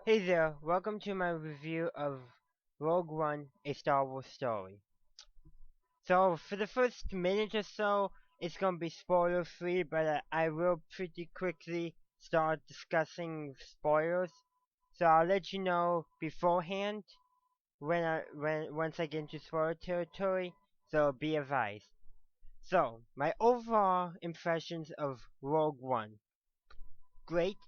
Hey there, welcome to my review of Rogue One, a Star Wars story. So, for the first minute or so, it's gonna be spoiler free, but I will pretty quickly start discussing spoilers. So I'll let you know beforehand once I get into spoiler territory, so be advised. So, my overall impressions of Rogue One. Great.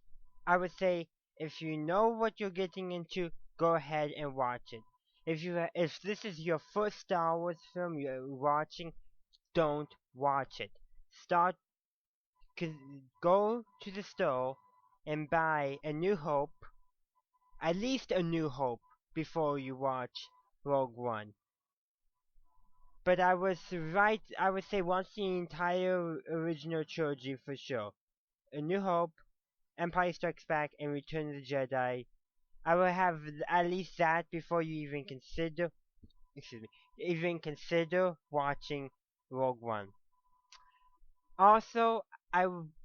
I would say if you know what you're getting into, go ahead and watch it. If this is your first Star Wars film you're watching, don't watch it. Start go to the store and buy A New Hope, at least A New Hope, before you watch Rogue One. But I was right. I would say watch the entire original trilogy for sure. A New Hope, Empire Strikes Back, and Return of the Jedi. I will have at least that before you even consider, watching Rogue One. Also,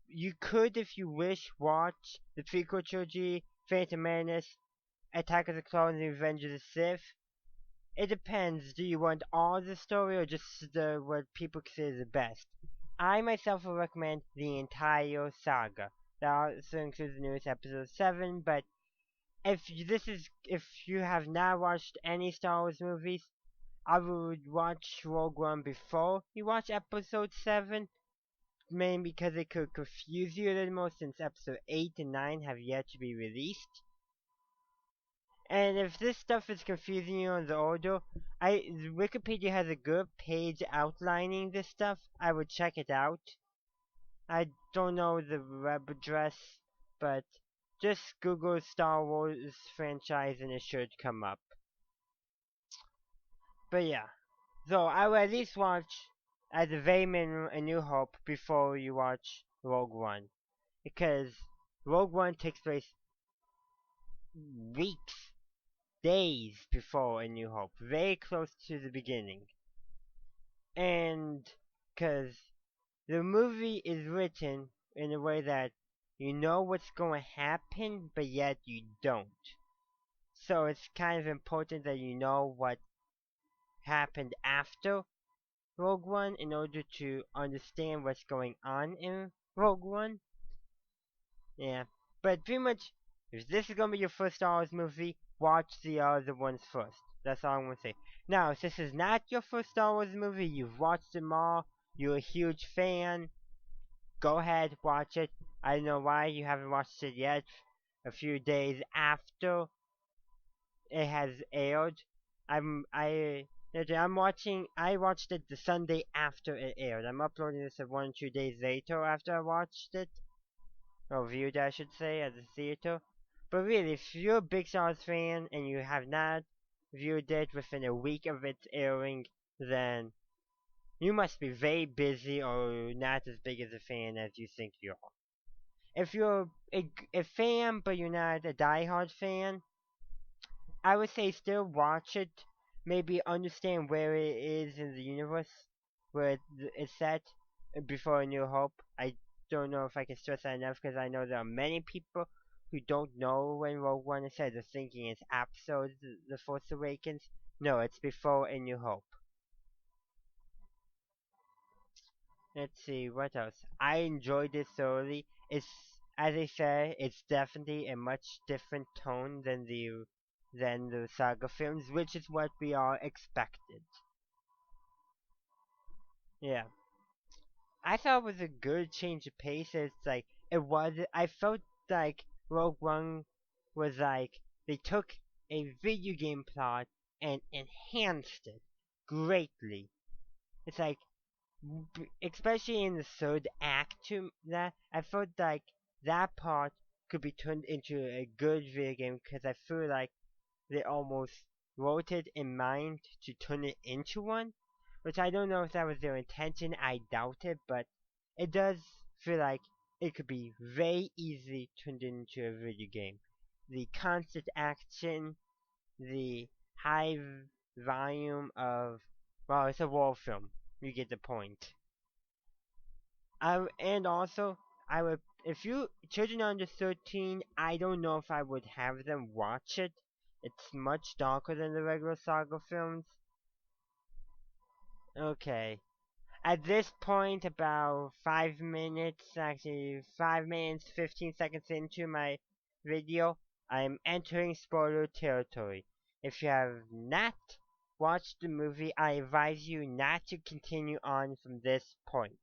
you could, if you wish, watch the prequel trilogy, Phantom Menace, Attack of the Clones, and Revenge of the Sith. It depends. Do you want all the story or just what people consider the best? I myself will recommend the entire saga. That also includes the newest episode 7, but if you have not watched any Star Wars movies, I would watch Rogue One before you watch Episode 7, mainly because it could confuse you a little more since Episode 8 and 9 have yet to be released. And if this stuff is confusing you on the order, Wikipedia has a good page outlining this stuff. I would check it out. I don't know the web address, but just Google Star Wars franchise and it should come up. But yeah, so I will at least watch, at the very minimum, A New Hope before you watch Rogue One. Because Rogue One takes place weeks, days before A New Hope. Very close to the beginning. And because the movie is written in a way that you know what's going to happen, but yet you don't. So it's kind of important that you know what happened after Rogue One in order to understand what's going on in Rogue One. Yeah, but pretty much, if this is gonna be your first Star Wars movie, watch the other ones first. That's all I'm gonna say. Now, if this is not your first Star Wars movie, you've watched them all, you're a huge fan, go ahead, watch it. I don't know why you haven't watched it yet. A few days after it has aired, I'm watching. I watched it the Sunday after it aired. I'm uploading this at 1 or 2 days later after I watched it, or viewed, I should say, at the theater. But really, if you're a big Star Wars fan and you have not viewed it within a week of its airing, then you must be very busy or not as big as a fan as you think you are. If you're a fan but you're not a diehard fan, I would say still watch it. Maybe understand where it is in the universe, where it's set before A New Hope. I don't know if I can stress that enough because I know there are many people who don't know when Rogue One is set. They're thinking it's after The Force Awakens. No, it's before A New Hope. Let's see, what else? I enjoyed it thoroughly. It's, as I said, it's definitely a much different tone than the saga films, which is what we all expected. Yeah. I thought it was a good change of pace. It's like it was. I felt like Rogue One was like they took a video game plot and enhanced it greatly. It's like, especially in the third act, to that I felt like that part could be turned into a good video game because I feel like they almost wrote it in mind to turn it into one, which I don't know if that was their intention. I doubt it, but it does feel like it could be very easily turned into a video game. The constant action, the high volume of, well, it's a war film. You get the point. And also, I would if you children under 13, I don't know if I would have them watch it. It's much darker than the regular saga films. Okay. At this point, about 5 minutes, actually 5 minutes, 15 seconds into my video, I'm entering spoiler territory. If you have not watched the movie, I advise you not to continue on from this point.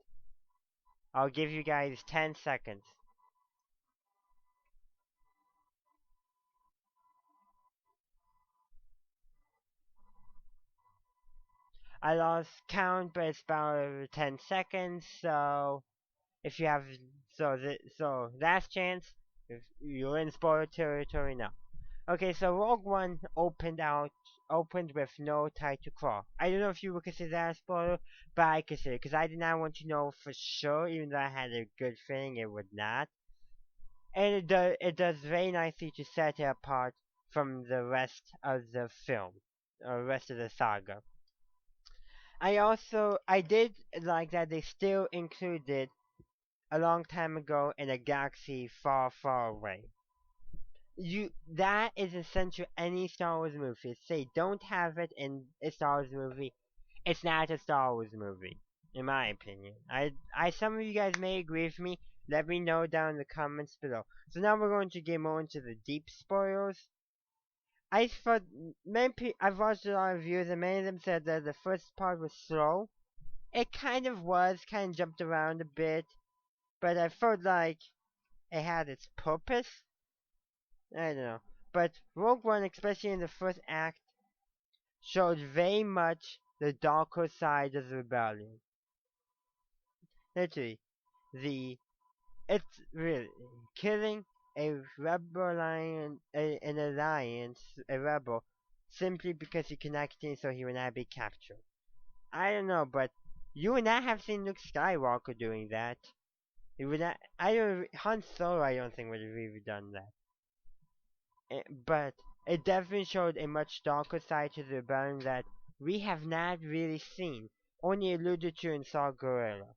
I'll give you guys 10 seconds. I lost count, but it's about 10 seconds, so if you have, so last chance, if you're in spoiler territory now. Okay, so Rogue One opened with no title crawl. I don't know if you would consider that a spoiler, but I consider it, because I did not want to know for sure, even though I had a good feeling it would not. And it does very nicely to set it apart from the rest of the film, or rest of the saga. I did like that they still included a long time ago in a galaxy far, far away. That is essential any Star Wars movie. If they don't have it in a Star Wars movie, it's not a Star Wars movie, in my opinion. Some of you guys may agree with me. Let me know down in the comments below. So now we're going to get more into the deep spoilers. I thought I've watched a lot of reviews, and many of them said that the first part was slow. It kind of was, kind of jumped around a bit, but I felt like it had its purpose. I don't know. But Rogue One, especially in the first act, showed very much the darker side of the rebellion. Literally, the it's really killing a an alliance, a rebel, simply because he connected so he would not be captured. I don't know, but you would not have seen Luke Skywalker doing that. He would not. I don't. Han Solo, I don't think would have even done that. But it definitely showed a much darker side to the rebellion that we have not really seen, only alluded to in Saw Gerrera.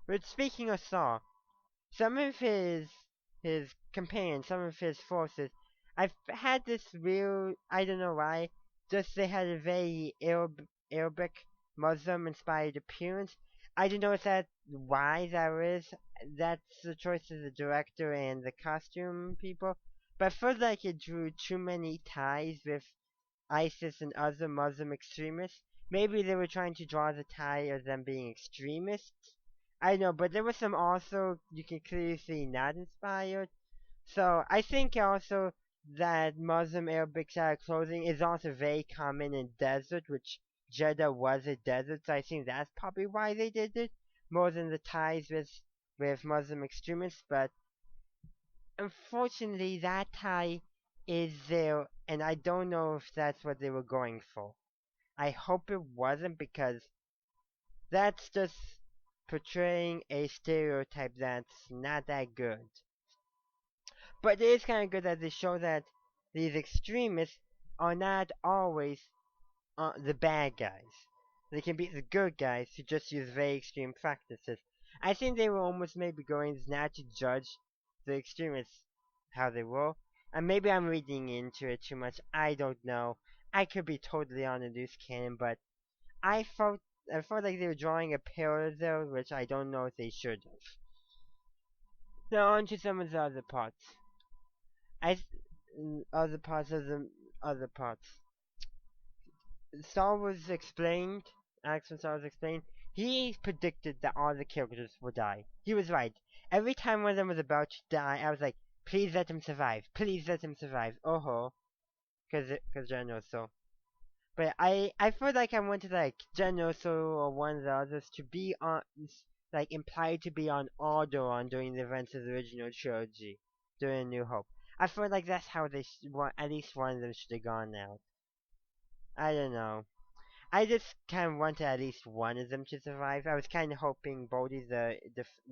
But speaking of Saw, some of his companions, some of his forces, I've had this real, I don't know why, just they had a very Arabic Muslim inspired appearance. I don't know if that why that is. That's the choice of the director and the costume people. But I felt like it drew too many ties with ISIS and other Muslim extremists. Maybe they were trying to draw the tie of them being extremists. I know, but there was some also you can clearly see not inspired. So I think also that Muslim Arabic style clothing is also very common in desert, which Jeddah was a desert, so I think that's probably why they did it, more than the ties with Muslim extremists, but unfortunately that tie is there, and I don't know if that's what they were going for. I hope it wasn't, because that's just portraying a stereotype that's not that good. But it is kind of good that they show that these extremists are not always the bad guys. They can be the good guys who just use very extreme practices. I think they were almost maybe going not to judge the extremists how they were. And maybe I'm reading into it too much. I don't know. I could be totally on a loose cannon, but I felt I felt like they were drawing a parallel, which I don't know if they should have. Now on to some of the other parts. I other parts of the other parts. Star Wars explained, Alex from Star Wars explained, he predicted that all the characters would die. He was right. Every time one of them was about to die, I was like, please let him survive. Please let him survive. Oh ho. Cause General So. But I feel like I wanted like General So or one of the others to be on, like implied to be on Alderaan during the events of the original trilogy, during New Hope. I feel like that's how they at least one of them should have gone out. I don't know. I just kind of wanted at least one of them to survive. I was kind of hoping Bodhi, the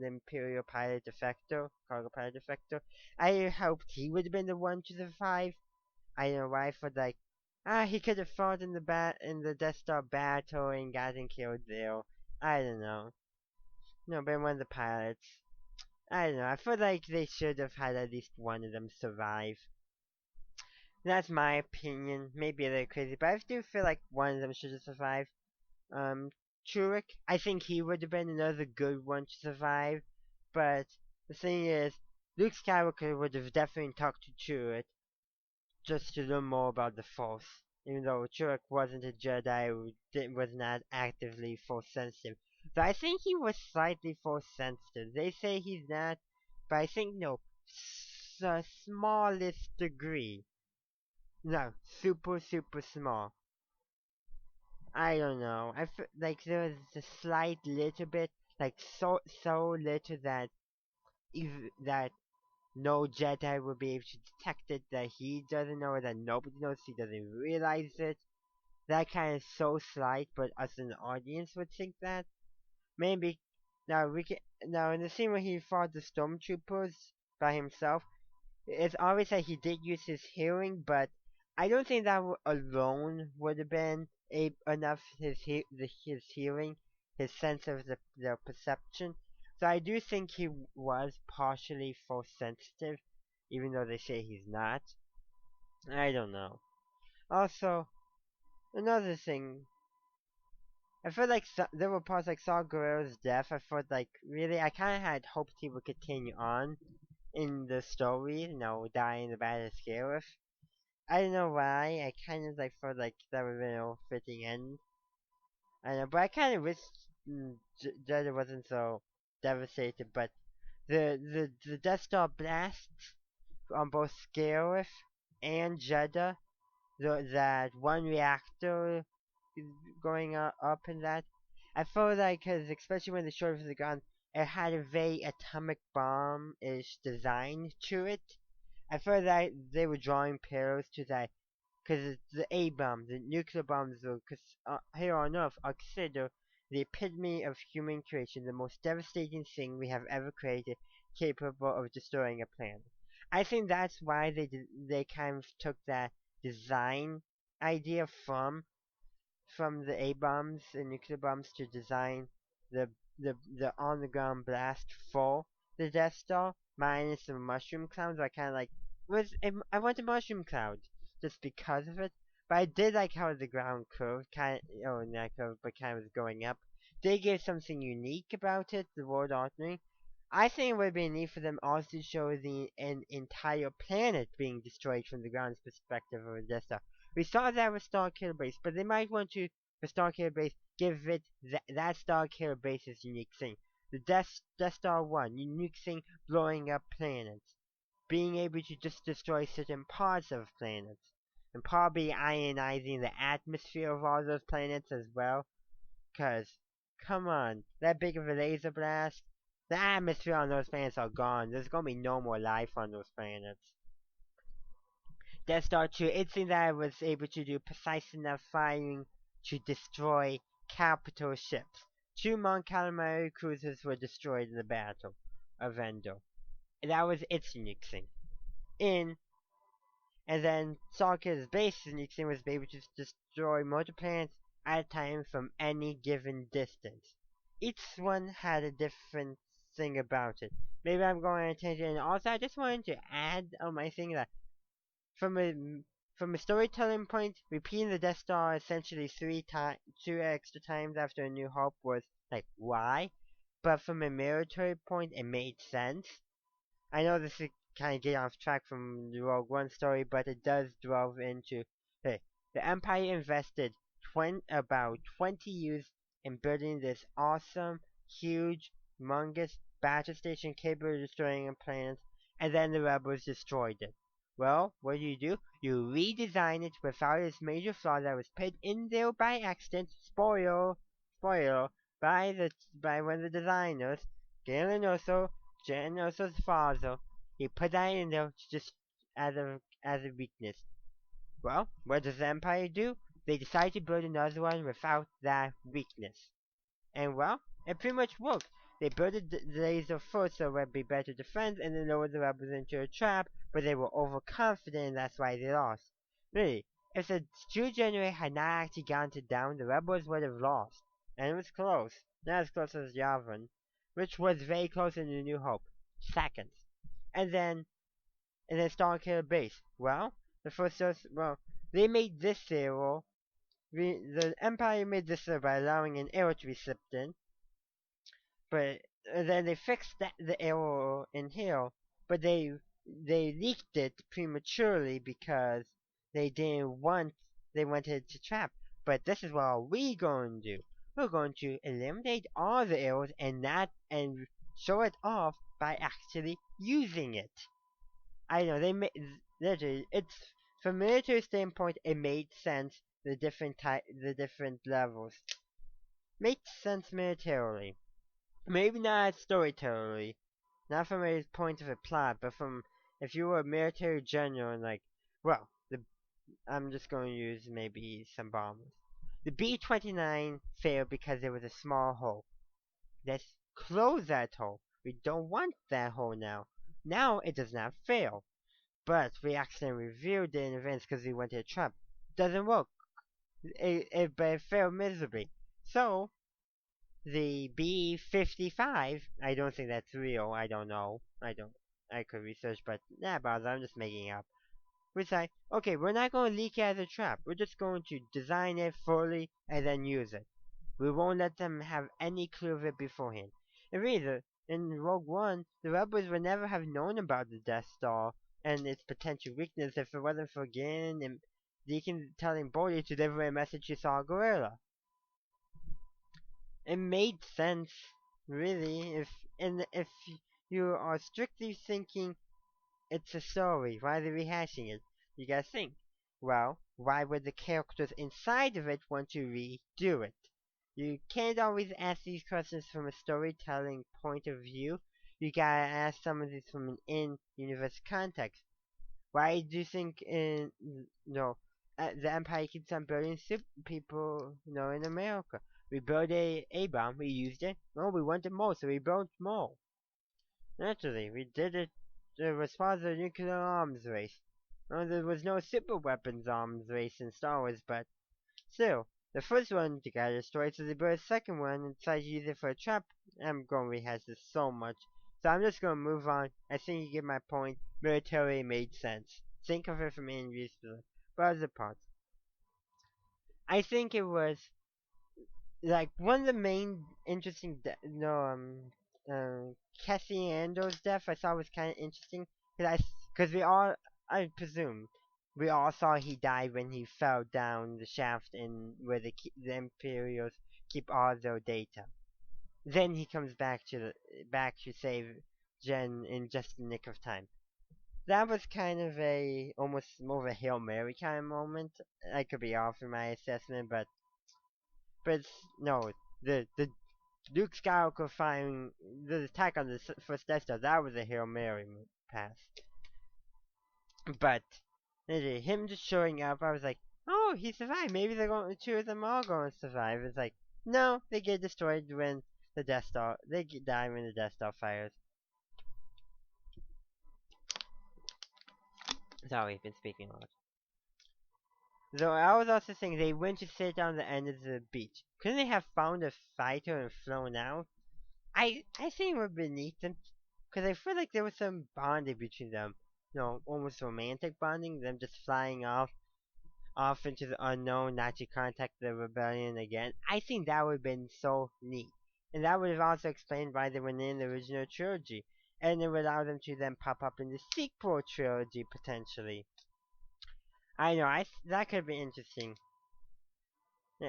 Imperial pilot defector, cargo pilot defector, I hoped he would have been the one to survive. I don't know why I thought like, he could have fought in the Death Star battle and gotten killed there. I don't know. No, but one of the pilots. I don't know. I feel like they should have had at least one of them survive. That's my opinion. Maybe they're crazy, but I do feel like one of them should have survived. Um, Tudyk, I think he would have been another good one to survive. But the thing is, Luke Skywalker would have definitely talked to Tudyk just to learn more about the Force. Even though Tudyk wasn't a Jedi who was not actively Force sensitive. So I think he was slightly Force sensitive. They say he's not, but I think no, smallest degree. No, super small. I don't know. I feel like there was a slight little bit, like so little that that no Jedi will be able to detect it, that he doesn't know it, that nobody knows, he doesn't realize it. That kind of so slight, but us as an audience would think that. Maybe now in the scene where he fought the stormtroopers by himself, it's obvious that he did use his hearing, but I don't think that alone would have been enough. His hearing, his sense of the perception. So I do think he was partially force sensitive, even though they say he's not. I don't know. Also, another thing, I feel like there were parts like Saw Gerrera's death. I felt like really, I kind of had hoped he would continue on in the story, dying in the battle of Gareth. I don't know why. I kind of like felt like that would have been a fitting end. I know, but I kind of wish Jeddah wasn't so devastated. But the Death Star blasts on both Gareth and Jeddah, that one reactor going up in that, I felt like, cause especially when they showed it from the ground, it had a very atomic bomb-ish design to it. I felt that they were drawing parallels to that, because the A-bomb, the nuclear bombs, here on Earth are considered the epitome of human creation, the most devastating thing we have ever created, capable of destroying a planet. I think that's why they kind of took that design idea from the A-bombs and nuclear bombs to design the the on-the-ground blast for the Death Star, minus the mushroom clouds. I kind of like I want a mushroom cloud just because of it. But I did like how the ground curved, not curved, but kind of was going up. They gave something unique about it, the world altering. I think it would be neat for them also to show an entire planet being destroyed from the ground's perspective of a Death Star. We saw that with Starkiller Base, but they might want to, for Starkiller Base, give it that Starkiller Base's unique thing. The Death Star 1, unique thing, blowing up planets. Being able to just destroy certain parts of planets. And probably ionizing the atmosphere of all those planets as well. Cause, come on, that big of a laser blast, the atmosphere on those planets are gone. There's gonna be no more life on those planets. Death Star 2, it seemed that it was able to do precise enough firing to destroy capital ships. 2 Mon Calamari cruisers were destroyed in the Battle of Endor. And that was its unique thing. And then Stalker's base unique thing was able to destroy multiple planets at a time from any given distance. Each one had a different thing about it. Maybe I'm going on a tangent. And also, I just wanted to add on my thing that from a storytelling point, repeating the Death Star essentially 2 extra times after A New Hope was like, why? But from a military point, it made sense. I know this is kind of getting off track from the Rogue One story, but it does delve into, hey, the Empire invested about 20 years in building this awesome, huge, humongous battle station capable of destroying a planet, and then the rebels destroyed it. Well, what do? You redesign it without its major flaw that was put in there by accident. Spoiler, by one of the designers, Genosso's father. He put that in there just as a weakness. Well, what does the Empire do? They decide to build another one without that weakness. And well, it pretty much worked. They built the laser first so it would be better defense and then lowered the rebels into a trap, but they were overconfident and that's why they lost. Really, if the Jew generator had not actually gone to down, the rebels would have lost. And it was close. Not as close as Yavin, which was very close in the New Hope. seconds. And then Starkiller Base. Well, they made this arrow. The Empire made this arrow by allowing an arrow to be slipped in, but then they fixed the arrow in here, but they leaked it prematurely because they wanted to trap. But this is what we're going to do. We're going to eliminate all the arrows and show it off by actually using it. I know literally, it's from a military standpoint, it made sense. The different levels made sense militarily. Maybe not storytelling, not from a point of a plot, but from if you were a military general and well, I'm just going to use maybe some bombs. The B-29 failed because there was a small hole. Let's close that hole. We don't want that hole now. Now it does not fail. But we accidentally revealed it in advance because we wanted a trap. Doesn't work. But it failed miserably. So, the B-55, I don't think that's real. I don't know. I could research, but nah, bother. I'm just making it up. We say, okay, we're not going to leak it as a trap. We're just going to design it fully and then use it. We won't let them have any clue of it beforehand. And really, in Rogue One, the rebels would never have known about the Death Star and its potential weakness if it wasn't for Gin and Deacon telling Bodhi to deliver a message to Saw Gerrera. It made sense, really, if you are strictly thinking it's a story, why are they rehashing it? You gotta think, well, why would the characters inside of it want to redo it? You can't always ask these questions from a storytelling point of view. You gotta ask some of these from an in-universe context. Why do you think the Empire keeps on building super people, in America? We built a bomb, we used it. No, we wanted more, so we built more. Naturally, we did it. It was part of the nuclear arms race. No, there was no super weapons arms race in Star Wars, but still, the first one got destroyed, so they built a second one and decided to use it for a trap. I'm going to rehash this so much, so I'm just going to move on. I think you get my point. Military made sense. Think of it from any reason. But other parts, I think it was one of the main interesting, Cassie Ando's death I thought was kind of interesting because I presume we all saw he died when he fell down the shaft in where the Imperials keep all their data. Then he comes back to save Jen in just the nick of time. That was kind of almost more of a Hail Mary kind of moment. I could be off in my assessment, but no, the Luke Skywalker firing the attack on the first Death Star, that was a Hail Mary pass. But him just showing up, I was like, oh, he survived. Maybe two of them are going to survive. It's like, no, they get destroyed when the Death Star, die when the Death Star fires. Sorry, I've been speaking a lot. So I was also saying they went to sit down the end of the beach. Couldn't they have found a fighter and flown out? I think it would have been neat, because I feel like there was some bonding between them. Almost romantic bonding. Them just flying off into the unknown, not to contact the rebellion again. I think that would have been so neat. And that would have also explained why they were in the original trilogy. And it would allow them to then pop up in the sequel trilogy, potentially. I know, that could be interesting.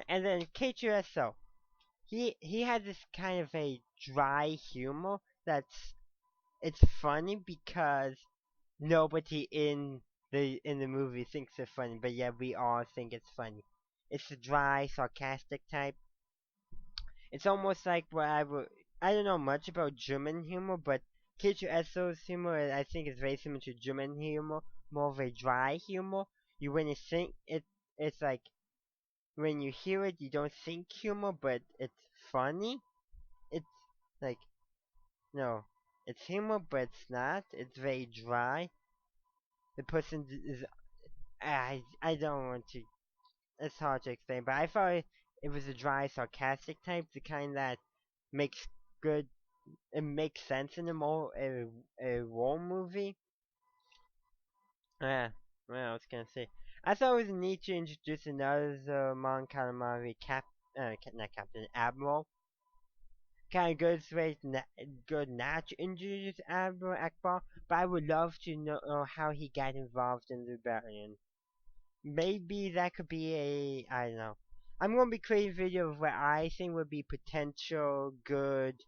And then K2SO. He had this kind of a dry humor it's funny because nobody in the movie thinks it's funny, but yet we all think it's funny. It's a dry, sarcastic type. It's almost like I don't know much about German humor, but K2SO's humor I think is very similar to German humor, more of a dry humor. You wouldn't think it's like when you hear it, you don't think humor, but it's funny. It's like, no, it's humor, but it's not. It's very dry. The person is, I don't want to, it's hard to explain, but I thought it was a dry, sarcastic type, the kind that makes good it makes sense in a war movie. Yeah, well, I was gonna say. I thought it was neat to introduce another Mon Calamari not Captain, Admiral. Kind of good not to introduce Admiral Akbar, but I would love to know how he got involved in the rebellion. Maybe that could be I don't know. I'm gonna be creating a video of what I think would be potential good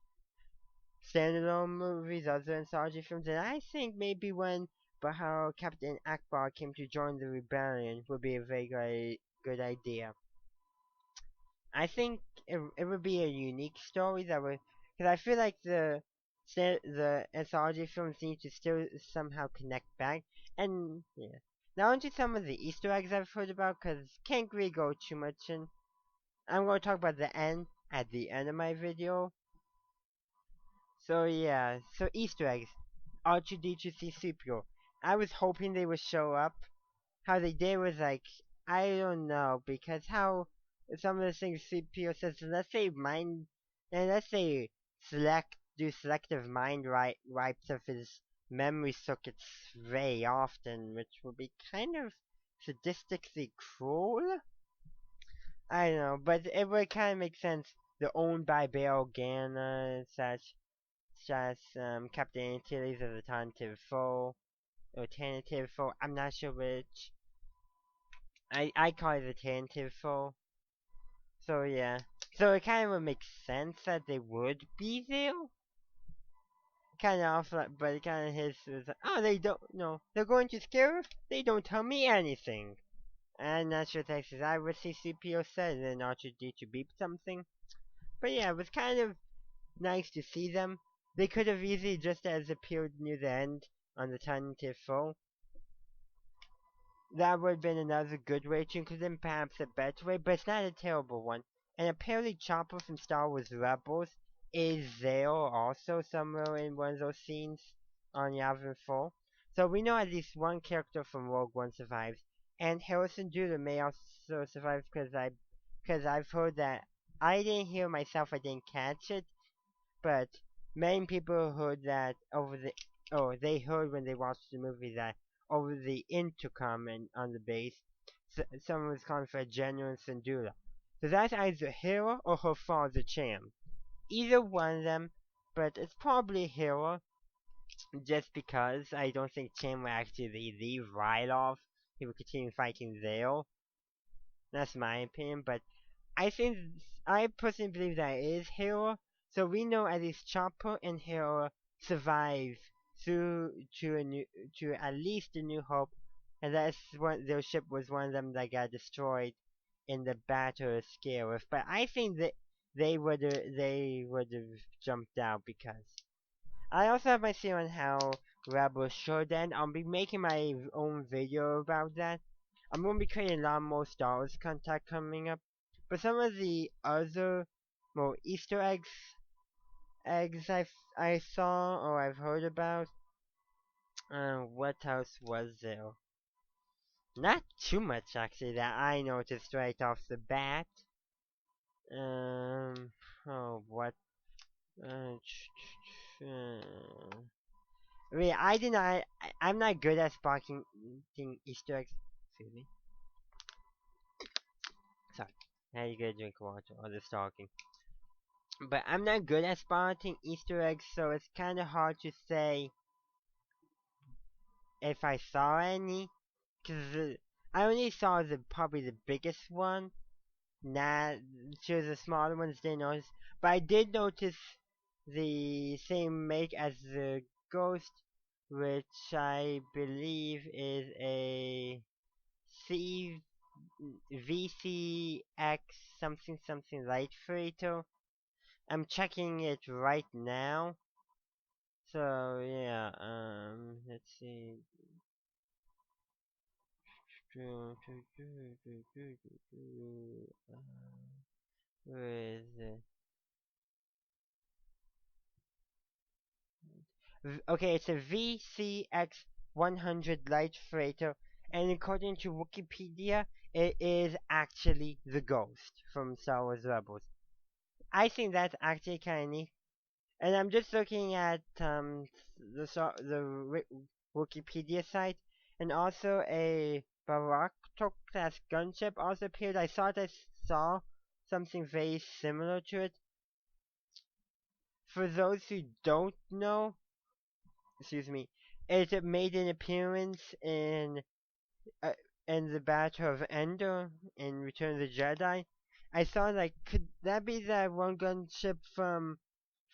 standalone movies other than Sarge films, and I think maybe when but how Captain Akbar came to join the rebellion would be a very good idea. I think it would be a unique story that would, because I feel like the anthology films need to still somehow connect back, and yeah. Now onto some of the Easter eggs I've heard about, because can't really go too much in. I'm going to talk about the end at the end of my video. So yeah, so Easter eggs. R2D2 C-3PO. I was hoping they would show up. How they did was like, I don't know, because how some of the things CPO says, let's say let's say do selective mind wipes of his memory circuits very often, which would be kind of sadistically cruel. I don't know, but it would kind of make sense. They're owned by Bail Organa and such as Captain Antilles of the Tentative Foe, or Tentative Foe, I'm not sure which. I call it the tentative foe. So yeah. So it kind of would make sense that they would be there. Kind of off, but it kind of hits was like, oh, they don't know. They're going to scare us? They don't tell me anything. And not sure Texas, I would see CPO said, and then R2D2 beep something. But yeah, it was kind of nice to see them. They could have easily just as appeared near the end on the tentative foe. That would have been another good way to include them, perhaps a better way, but it's not a terrible one. And apparently Chopper from Star Wars Rebels is there also somewhere in one of those scenes on Yavin 4. So we know at least one character from Rogue One survives. And Harrison Judah may also survive because I've heard that I didn't hear myself, I didn't catch it, but many people heard that they heard when they watched the movie that over the intercom and on the base, someone was calling for a genuine Syndulla. So that's either Hera or her father Cham. Either one of them, but it's probably Hera, just because I don't think Cham will actually leave right off. He will continue fighting there. That's my opinion, but I personally believe that it is Hera. So we know at least Chopper and Hera survive through to at least a New Hope, and that's one their ship was one of them that got destroyed in the Battle of Scarif. But I think that they would have jumped out because I also have my theory on how Rebels should end. I'll be making my own video about that. I'm going to be creating a lot more Star Wars content coming up. But some of the other more Easter eggs I saw or I've heard about. What else was there? Not too much actually that I noticed right off the bat. Oh, what? Uh, I mean, I did not. I'm not good at spotting Easter eggs. Excuse me. Sorry. Now you gotta drink water or the talking. But I'm not good at spotting Easter eggs, so it's kind of hard to say if I saw any. Cause I only saw probably the biggest one. Not sure the smaller ones didn't notice, but I did notice the same make as the ghost, which I believe is a C VCX something something light freighter. I'm checking it right now. So yeah, let's see. Where is it? Okay, it's a VCX 100 light freighter, and according to Wikipedia, it is actually the Ghost from Star Wars Rebels. I think that's actually kind of neat. And I'm just looking at the Wikipedia site, and also a Barakto class gunship also appeared. I thought I saw something very similar to it. For those who don't know, excuse me, it made an appearance uh, in the Battle of Endor in Return of the Jedi. I thought, like, could that be that one gunship from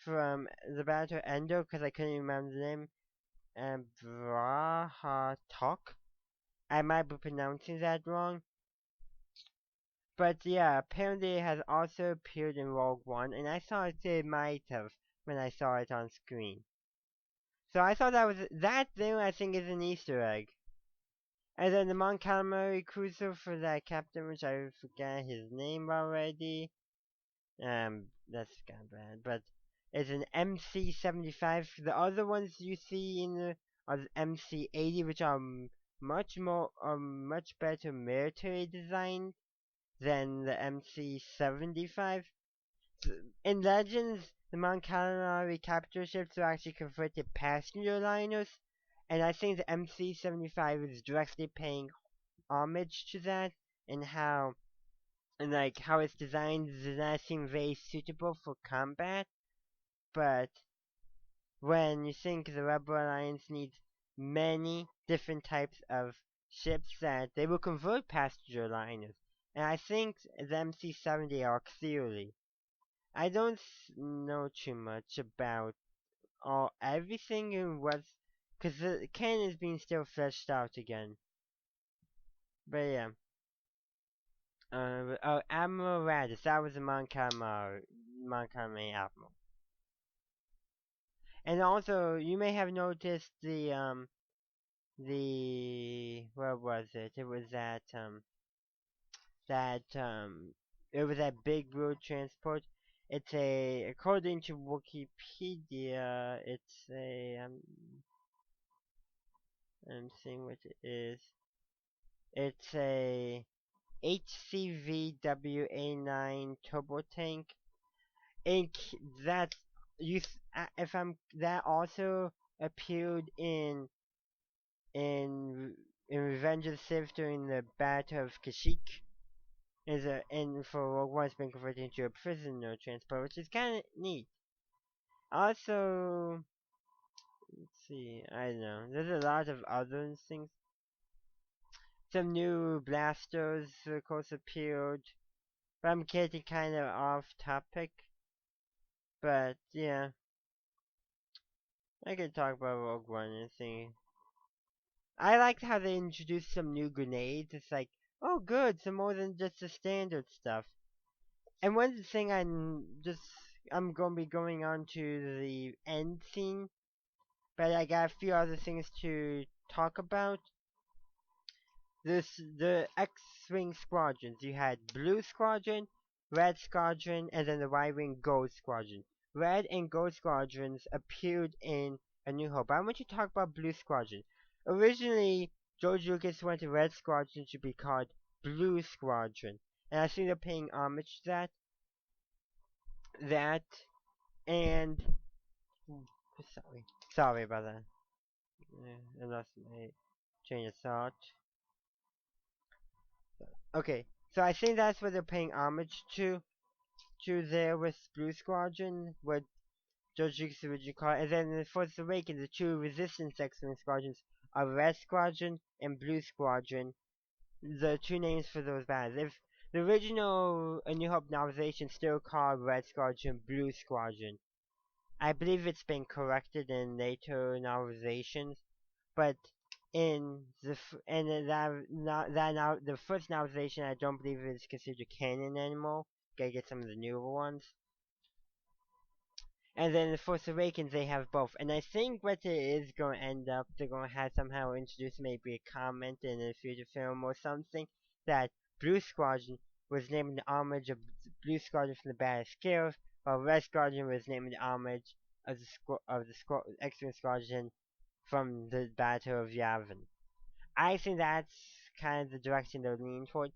the Battle of Endor? Because I couldn't remember the name. And Brahatok. I might be pronouncing that wrong. But yeah, apparently it has also appeared in Rogue One, and I thought it might have when I saw it on screen. So I thought that thing I think is an Easter egg. And then the Mon Calamari cruiser for that captain, which I forgot his name already. That's kind of bad, but it's an MC-75. The other ones you see in the are the MC-80, which are much better military design than the MC-75. In Legends, the Mon Calamari capture ships are actually converted passenger liners, and I think the MC-75 is directly paying homage to that, and how it's designed does not seem very suitable for combat. But when you think the Rebel Alliance needs many different types of ships that they will convert passenger liners, and I think the MC-70 are clearly. I don't know too much about everything and what's because the canon is being still fleshed out again. But yeah. Admiral Radis, that was the Mon Calamari Admiral. And also, you may have noticed what was it? It was that big road transport. According to Wikipedia, I'm seeing what it is. It's a HCVWA9 turbo tank. That if I'm that also appeared in in Revenge of the Sith during the Battle of Kashyyyk. And for Rogue One, it's been converted into a prisoner transport, which is kind of neat. Also, let's see, I don't know. There's a lot of other things. Some new blasters, of course, appeared. But I'm getting kind of off topic. But yeah, I can talk about Rogue One and see. I liked how they introduced some new grenades. It's like, oh good, some more than just the standard stuff. And one thing I'm gonna be going on to the end scene, but I got a few other things to talk about. The X-Wing squadrons. You had Blue Squadron, Red Squadron, and then the Y-Wing Gold Squadron. Red and Gold Squadrons appeared in A New Hope. I want you to talk about Blue Squadron. Originally, George Lucas wanted Red Squadron to be called Blue Squadron, and I think they're paying homage to that. That and sorry about that. I lost my train of thought. Okay, so I think that's what they're paying homage to there with Blue Squadron, what George Lucas originally called it. And then in Force Awakens, the two Resistance X-Wing squadrons are Red Squadron and Blue Squadron, the two names for those battles. If the original A New Hope novelization still called Red Squadron Blue Squadron, I believe it's been corrected in later novelizations, but in the the first novelization, I don't believe it's considered canon anymore. Gotta get some of the newer ones. And then in Force Awakens, they have both. And I think what it is going to end up, they're going to have somehow introduce maybe a comment in a future film or something that Blue Squadron was named in homage of Blue Squadron from the Battle of Scarif, while Red Squadron was named in homage of the X-Wing Squadron from the Battle of Yavin. I think that's kind of the direction they're leaning toward.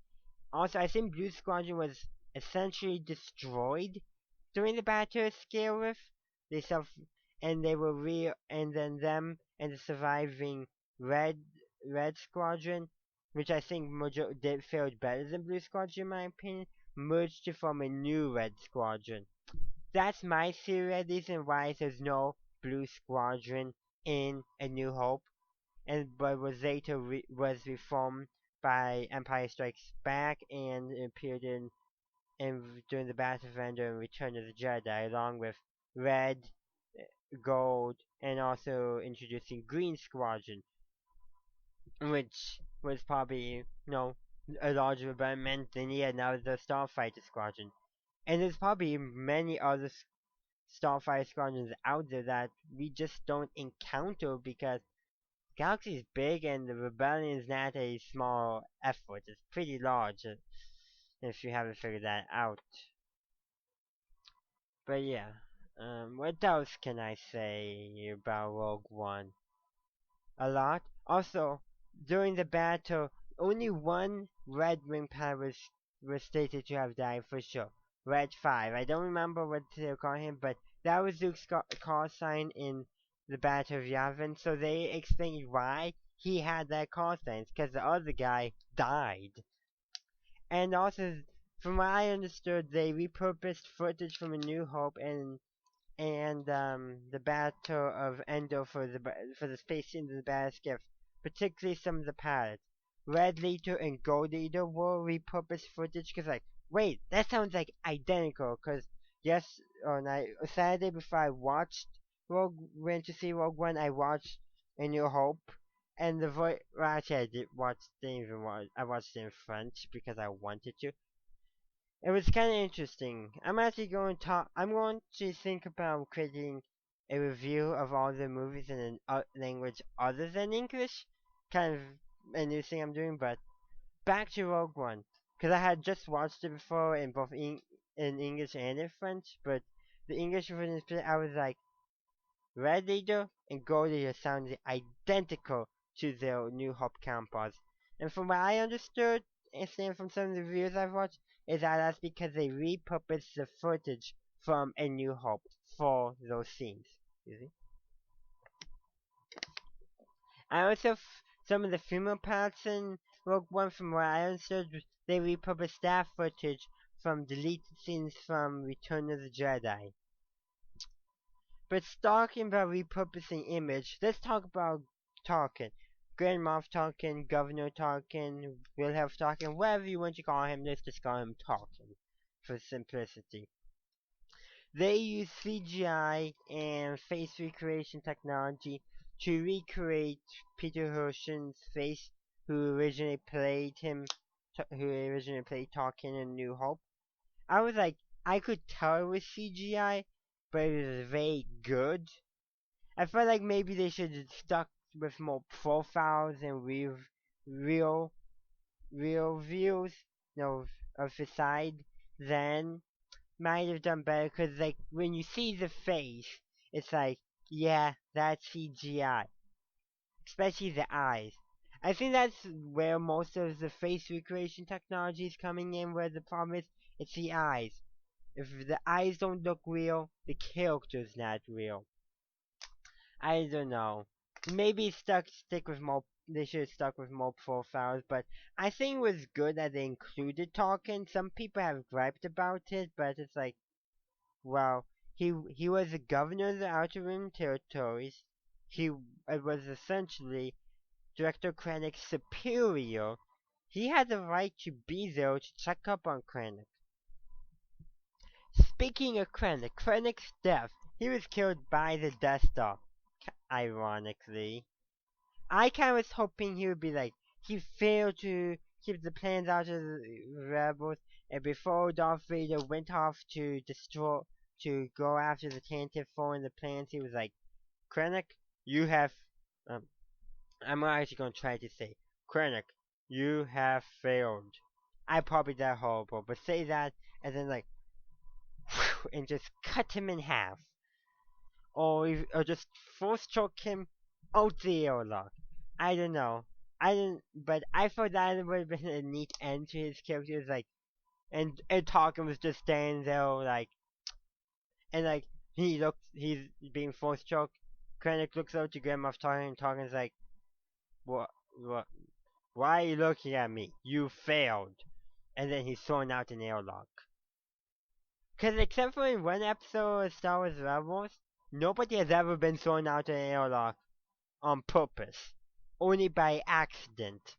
Also, I think Blue Squadron was essentially destroyed during the Battle of Scarif, they self and they were real, and then them and the surviving red red squadron, which I think did fared better than blue squadron in my opinion, merged to form a new red squadron. That's my theory, at least, and why there's no blue squadron in A New Hope, and but was later was reformed by Empire Strikes Back and appeared in during the Battle of Endor and Return of the Jedi, along with Red, Gold, and also introducing Green Squadron, which was probably a larger rebellion than he had now the Starfighter Squadron. And there's probably many other Starfighter Squadrons out there that we just don't encounter because Galaxy is big and the rebellion is not a small effort. It's pretty large, if you haven't figured that out. But yeah, what else can I say about Rogue One? A lot. Also, during the battle, only one Red Wing pilot was stated to have died for sure. Red 5. I don't remember what they call him, but that was Luke's call sign in the Battle of Yavin, so they explained why he had that call sign. It's because the other guy died. And also, from what I understood, they repurposed footage from A New Hope and the Battle of Endor for the space scenes of the battleship, particularly some of the pilots. Red Leader and Gold Leader were repurposed footage because, like, wait, that sounds like identical. Because Saturday before I went to see Rogue One, I watched A New Hope, and the voice. Well, actually, didn't even watch. I watched it in French because I wanted to. It was kind of interesting. I'm going to think about creating a review of all the movies in a language other than English. Kind of a new thing I'm doing, but back to Rogue One. Because I had just watched it before in both in English and in French, but the English version, I was like, Red Leader and Gold Leader sounded identical to their New Hope counterparts. And from what I understood, and from some of the reviews I've watched, is that that's because they repurposed the footage from A New Hope for those scenes. You see? I also, some of the female parts in Rogue One, from what I understood, they repurposed that footage from deleted scenes from Return of the Jedi. But talking about repurposing image, let's talk about Tarkin. Grand Moff Tarkin, Governor Tarkin, Wilhelm Tarkin, whatever you want to call him, let's just call him Tarkin for simplicity. They use CGI and face recreation technology to recreate Peter Herschel's face, who originally played Tarkin in New Hope. I was like, I could tell it was CGI, but it was very good. I felt like maybe they should have stuck with more profiles and real views, of the side, then might have done better. Cause like when you see the face, it's like, yeah, that's CGI, especially the eyes. I think that's where most of the face recreation technology is coming in. Where the problem is, it's the eyes. If the eyes don't look real, the character's not real. I don't know. Maybe stick with more. They should have stuck with more profiles, but I think it was good that they included Tolkien. Some people have griped about it, but it's like, well, he was the governor of the Outer Rim territories. He was essentially Director Krennic's superior. He had the right to be there to check up on Krennic. Speaking of Krennic's death, he was killed by the Death Star. Ironically, I kind of was hoping he would be like, he failed to keep the plans out of the rebels, and before Darth Vader went off to go after the Tantive 4 and the plans, he was like, Krennic, you have, I'm actually going to try to say, Krennic, you have failed. I probably that horrible, but say that, and then like, and just cut him in half. Or just force choke him out the airlock. I don't know. But I thought that would have been a neat end to his character. It was like, and Tarkin was just standing there like, and like, he's being force choked. Krennic looks out to Grand Moff Tarkin, and Tarkin's like, what, what, why are you looking at me? You failed. And then he's thrown out an airlock. Because except for in one episode of Star Wars Rebels, nobody has ever been thrown out an airlock on purpose. Only by accident.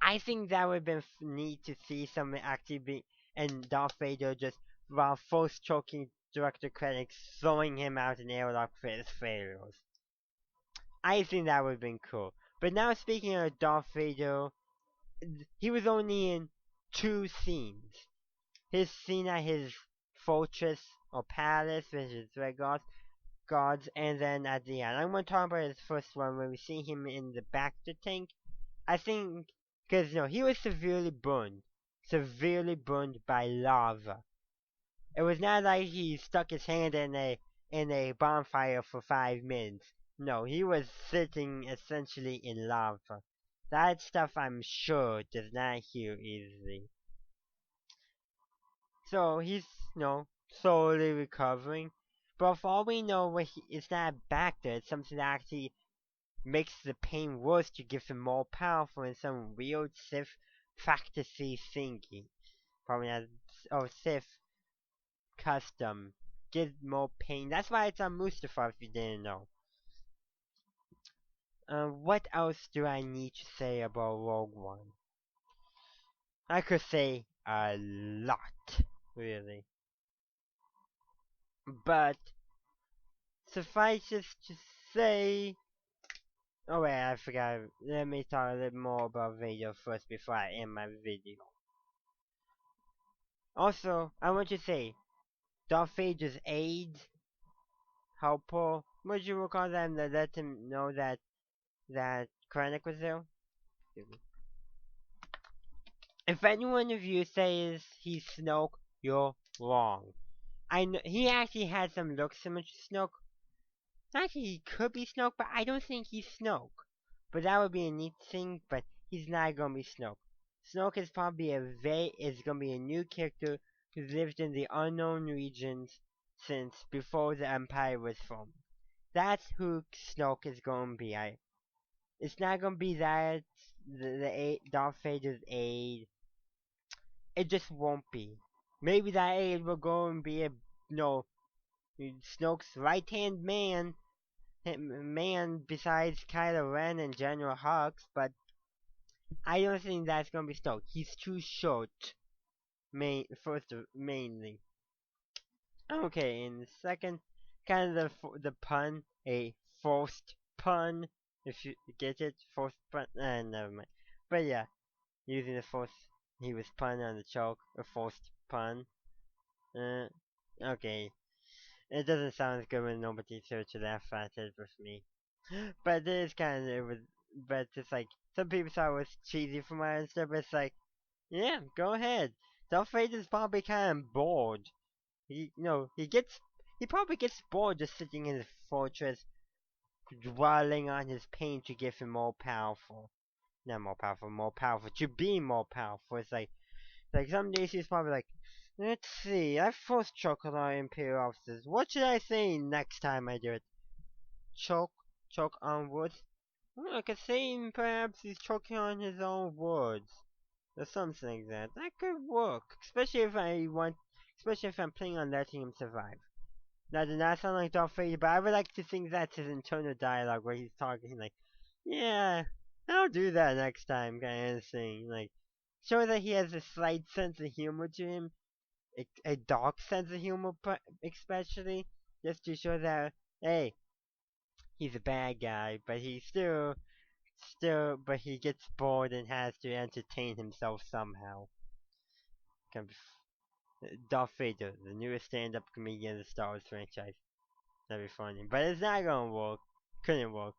I think that would have been neat to see some activity and Darth Vader just while force choking Director Krennic, throwing him out an airlock for his failures. I think that would have been cool. But now speaking of Darth Vader, he was only in 2 scenes. His scene at his fortress or palace with his red guards, and then at the end. I'm going to talk about his first one when we see him in the Bacta tank. I think, because he was severely burned by lava. It was not like he stuck his hand in a bonfire for 5 minutes. No, he was sitting essentially in lava. That stuff I'm sure does not heal easily. So he's, slowly recovering. But for all we know, it's not back there. It's something that actually makes the pain worse to give him more powerful in some weird Sith practicey thingy. Probably not, Sith custom. Gives more pain. That's why it's on Mustafar if you didn't know. What else do I need to say about Rogue One? I could say a lot, really. But suffice it to say... Oh wait, I forgot. Let me talk a little more about Vader first before I end my video. Also, I want to say, Darth Vader's aide, helper, what you will call them, that let him know that Krennic was there? If any one of you says he's Snoke, you're wrong. I know he actually had some looks similar to Snoke. Actually, he could be Snoke, but I don't think he's Snoke. But that would be a neat thing, but he's not gonna be Snoke. Snoke is probably gonna be a new character who's lived in the unknown regions since before the Empire was formed. That's who Snoke is gonna be. It's not gonna be that the Darth Vader's aide. It just won't be. Maybe that aide will go and be Snoke's right-hand man besides Kylo Ren and General Hux, but I don't think that's gonna be Snoke. He's too short, mainly. Okay, in the second, kind of the pun, a forced pun, if you get it, forced pun, never mind. But yeah, using the force, he was pun on the choke, a forced pun. Okay. It doesn't sound as good when nobody searches that fast as with me. But it is kind of, but it's like, some people thought it was cheesy from my understand, but it's like, yeah, go ahead. Darth Vader's probably kind of bored. He probably gets bored just sitting in his fortress, dwelling on his pain to give him more powerful. Not more powerful, to be more powerful. It's like some days he's probably like, let's see, I've forced choke on our Imperial officers. What should I say next time I do it? Choke on words? Well, I could say perhaps he's choking on his own words. Or something like that. That could work. Especially if I'm planning on letting him survive. That does not sound like Darth Vader, but I would like to think that's his internal dialogue where he's talking like, yeah, I'll do that next time, kind of thing. Like, show that he has a slight sense of humor to him. A dark sense of humor, especially. Just to show that, hey, he's a bad guy, but he's but he gets bored and has to entertain himself somehow. Darth Vader, the newest stand-up comedian in the Star Wars franchise. That'd be funny. But it's not gonna work. Couldn't work.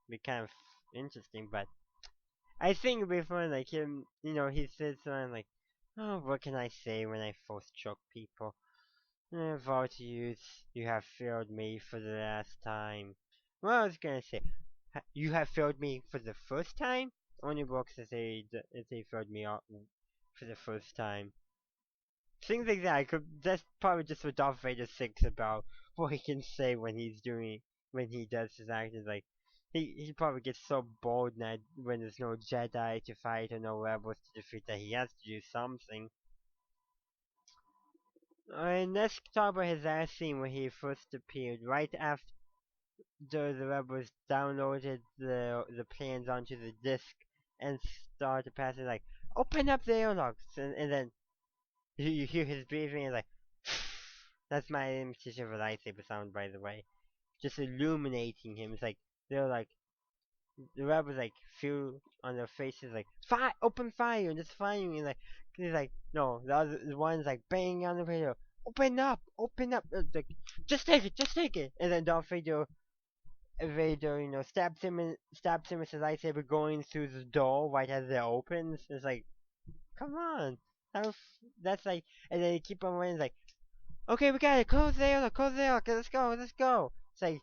Be kind of interesting, but I think it'd be fun, like him, he sits around like, oh, what can I say when I force choke people? Vault youth, you have failed me for the last time. Well, I was gonna say, you have failed me for the first time? Only works if they failed me for the first time. Things like that. That's probably just what Darth Vader thinks about what he can say when he does his actions. Like, he probably gets so bored that when there's no Jedi to fight or no rebels to defeat that he has to do something. And let's talk about his last scene when he first appeared, right after the rebels downloaded the plans onto the disk and started passing like, open up the airlocks, and then you hear his breathing and like, that's my imitation of a lightsaber sound, by the way, just illuminating him. It's like they're like the rebels like feel on their faces like fire, open fire, and just firing, and like he's like no, the one's like banging on the radio, open up, like just take it, and then Darth Vader, stabs him with his lightsaber going through the door right as it opens. It's like, come on, that's like, and then you keep on running, like, okay, we got it, close the air, okay, let's go. It's like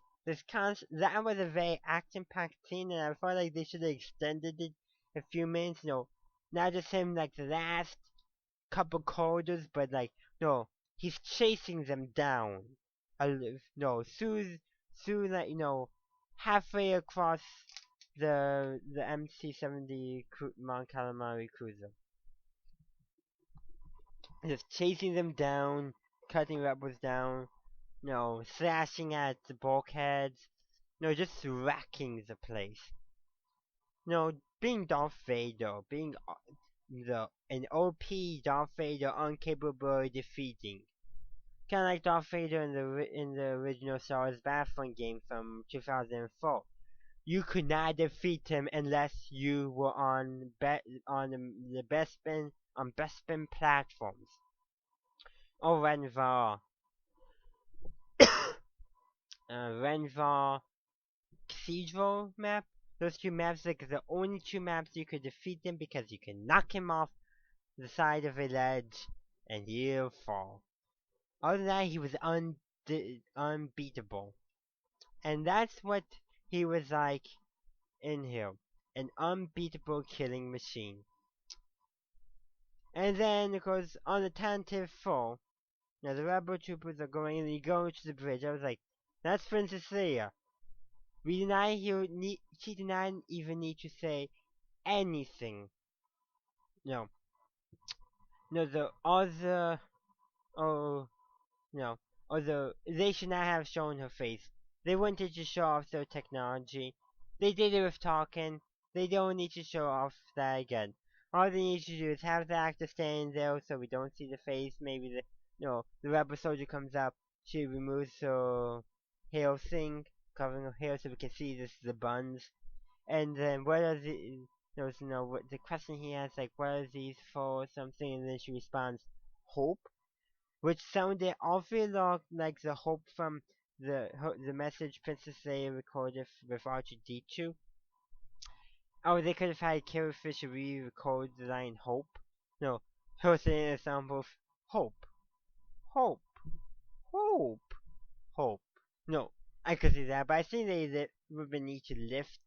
that was a very action-packed scene, and I felt like they should have extended it a few minutes. Not just him like the last couple corridors, but like no, he's chasing them down. No, soon, like halfway across the MC-70 Mount Calamari cruiser, just chasing them down, cutting rebels down, slashing at the bulkheads, just wrecking the place. Being Darth Vader, being an OP Darth Vader incapable of defeating. Kind of like Darth Vader in the original Star Wars Battlefront game from 2004. You could not defeat him unless you were on the best spin platforms. Or Renvar Cathedral map. Those two maps like the only two maps you could defeat him because you can knock him off the side of a ledge and he'll fall. Other than that, he was unbeatable. And that's what he was like in here. An unbeatable killing machine. And then, of course, on the Tantive 4, the rebel troopers are going and you go to the bridge. I was like, that's Princess Leia. She did not even need to say anything. No, the other, oh, no, although they should not have shown her face. They wanted to show off their technology. They did it with talking. They don't need to show off that again. All they need to do is have the actor stand there so we don't see the face. Maybe the rebel soldier comes up. She removes her hair thing, covering her hair so we can see the buns. And then what are the question he asks, like, what are these for, something, and then she responds, hope, which sounded awfully like the hope from the message Princess Leia recorded with R2-D2. Oh, they could have had Carrie Fisher re-record the line hope. No, her saying a sound both hope, hope, hope, hope. No, I could see that, but I think they would need to lift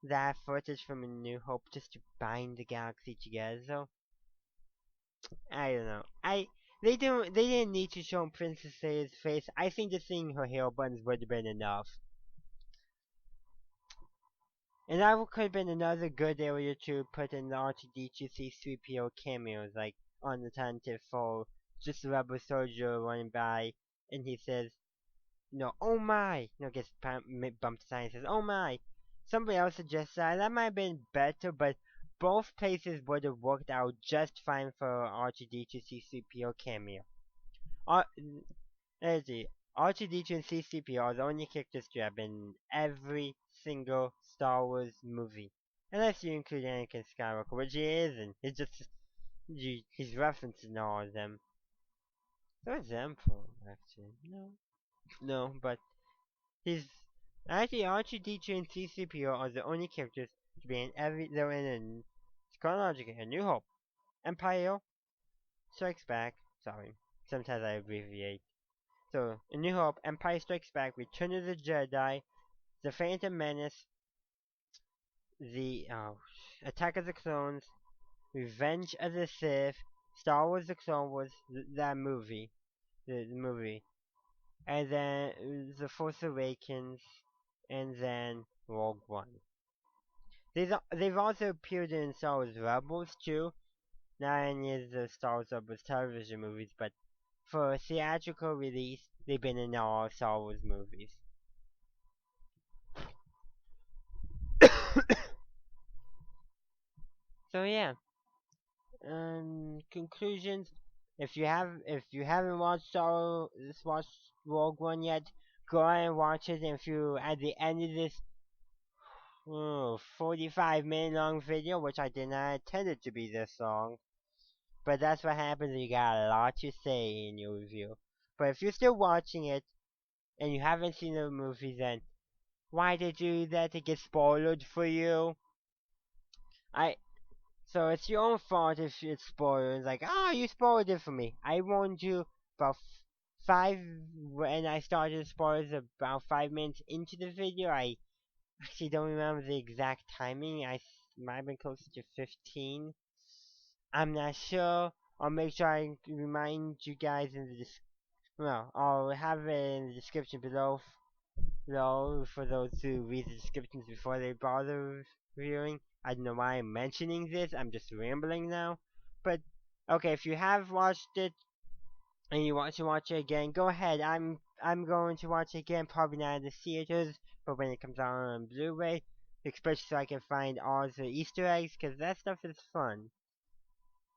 that footage from A New Hope just to bind the galaxy together. So I don't know. They didn't need to show Princess Leia's face. I think just seeing her hair buns would have been enough. And that could have been another good area to put in the R2-D2 C-3PO cameos, like on the Tantive 4, just a rebel soldier running by, and he says, oh my, gets bumped aside and says, oh my. Somebody else suggests that might have been better, but both places would have worked out just fine for R2-D2 C-3PO cameo. Let's see, R2-D2 and C-3PO are the only characters to have been in every single Star Wars movie. Unless you include Anakin Skywalker, which he isn't. It's just, he's referencing all of them. For example, actually, no, but he's actually R2-D2 and C-3PO are the only characters to be in they're in chronologically A New Hope, Empire Strikes Back, sorry, sometimes I abbreviate. So, A New Hope, Empire Strikes Back, Return of the Jedi, The Phantom Menace, the Attack of the Clones, Revenge of the Sith, Star Wars: The Clone Wars, that movie, the movie, and then The Force Awakens, and then Rogue One. They've also appeared in Star Wars Rebels too. Not any of the Star Wars Rebels television movies, but for a theatrical release, they've been in all Star Wars movies. So yeah, conclusions. If you haven't watched Rogue One yet, go ahead and watch it. And if you at the end of this 45-minute long video, which I did not intend it to be this long, but that's what happens when you got a lot to say in your review. But if you're still watching it and you haven't seen the movie, then why did you do that to get spoiled for you? I So it's your own fault if it's spoiled. It's like, oh, you spoiled it for me. I warned you about when I started spoilers about 5 minutes into the video. I actually don't remember the exact timing. I might have been closer to 15. I'm not sure. I'll make sure I remind you guys in the well, I'll have it in the description below for those who read the descriptions before they bother reviewing. I don't know why I'm mentioning this. I'm just rambling now. But okay, if you have watched it and you want to watch it again, go ahead. I'm going to watch it again, probably not in the theaters, but when it comes out on Blu-ray, especially so I can find all the Easter eggs, because that stuff is fun.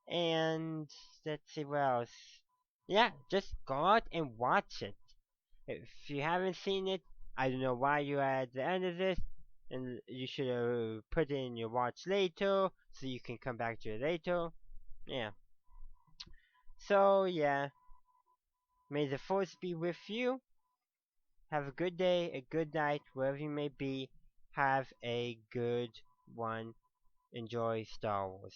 And let's see what else. Yeah, just go out and watch it. If you haven't seen it, I don't know why you're at the end of this, and you should have put it in your watch later, so you can come back to it later. Yeah. So, yeah. May the force be with you. Have a good day, a good night, wherever you may be. Have a good one. Enjoy Star Wars.